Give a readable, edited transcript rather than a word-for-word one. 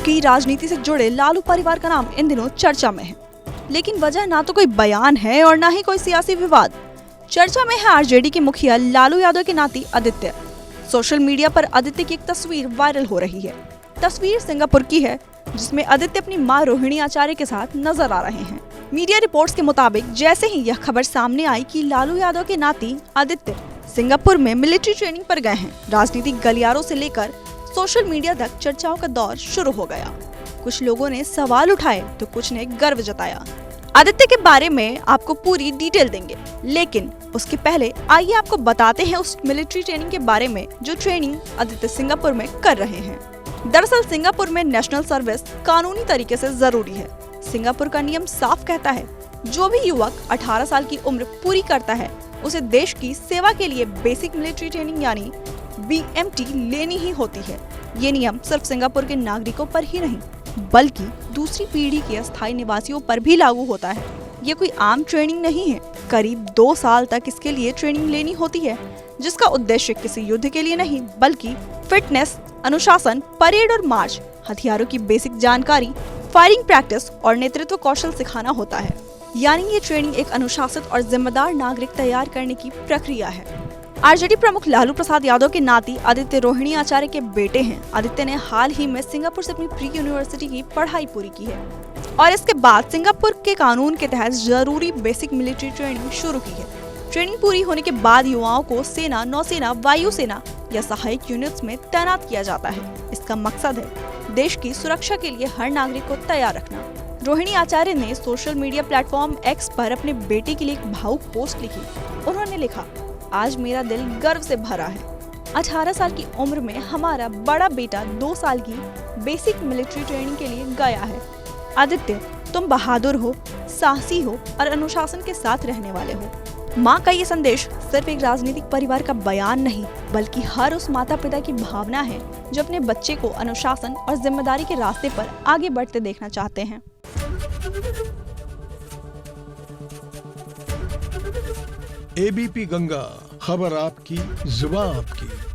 की राजनीति से जुड़े लालू परिवार का नाम इन दिनों चर्चा में है, लेकिन वजह ना तो कोई बयान है और ना ही कोई सियासी विवाद। चर्चा में है आरजेडी के मुखिया लालू यादव के नाती आदित्य। सोशल मीडिया पर आदित्य की एक तस्वीर वायरल हो रही है। तस्वीर सिंगापुर की है, जिसमें आदित्य अपनी मां रोहिणी आचार्य के साथ नजर आ रहे हैं। मीडिया रिपोर्ट्स के मुताबिक जैसे ही यह खबर सामने आई कि लालू यादव के नाती आदित्य सिंगापुर में मिलिट्री ट्रेनिंग पर गए हैं, राजनीतिक गलियारों से लेकर सोशल मीडिया तक चर्चाओं का दौर शुरू हो गया। कुछ लोगों ने सवाल उठाए तो कुछ ने गर्व जताया। आदित्य के बारे में आपको पूरी डिटेल देंगे, लेकिन उसके पहले आइए आपको बताते हैं उस मिलिट्री ट्रेनिंग के बारे में जो ट्रेनिंग आदित्य सिंगापुर में कर रहे हैं। दरअसल सिंगापुर में नेशनल सर्विस कानूनी तरीके से जरूरी है। सिंगापुर का नियम साफ कहता है, जो भी युवक 18 साल की उम्र पूरी करता है उसे देश की सेवा के लिए बेसिक मिलिट्री ट्रेनिंग यानी BMT लेनी ही होती है। ये नियम सिर्फ सिंगापुर के नागरिकों पर ही नहीं, बल्कि दूसरी पीढ़ी के अस्थायी निवासियों पर भी लागू होता है। ये कोई आम ट्रेनिंग नहीं है। करीब 2 साल तक इसके लिए ट्रेनिंग लेनी होती है, जिसका उद्देश्य किसी युद्ध के लिए नहीं, बल्कि फिटनेस, अनुशासन, परेड और मार्च, हथियारों की बेसिक जानकारी, फायरिंग प्रैक्टिस और नेतृत्व कौशल सिखाना होता है। यानी ये ट्रेनिंग एक अनुशासित और जिम्मेदार नागरिक तैयार करने की प्रक्रिया है। आरजेडी प्रमुख लालू प्रसाद यादव के नाती आदित्य रोहिणी आचार्य के बेटे हैं। आदित्य ने हाल ही में सिंगापुर से अपनी प्री यूनिवर्सिटी की पढ़ाई पूरी की है और इसके बाद सिंगापुर के कानून के तहत जरूरी बेसिक मिलिट्री ट्रेनिंग शुरू की है। ट्रेनिंग पूरी होने के बाद युवाओं को सेना, नौसेना, वायुसेना या सहायक यूनिट्स में तैनात किया जाता है। इसका मकसद है देश की सुरक्षा के लिए हर नागरिक को तैयार रखना। रोहिणी आचार्य ने सोशल मीडिया प्लेटफॉर्म X पर अपने बेटे के लिए एक भावुक पोस्ट लिखी। उन्होंने लिखा, आज मेरा दिल गर्व से भरा है। 18 साल की उम्र में हमारा बड़ा बेटा 2 साल की बेसिक मिलिट्री ट्रेनिंग के लिए गया है। आदित्य, तुम बहादुर हो, साहसी हो और अनुशासन के साथ रहने वाले हो। माँ का ये संदेश सिर्फ एक राजनीतिक परिवार का बयान नहीं, बल्कि हर उस माता पिता की भावना है जो अपने बच्चे को अनुशासन और जिम्मेदारी के रास्ते पर आगे बढ़ते देखना चाहते हैं। ABP गंगा, खबर आपकी, जुबान आपकी।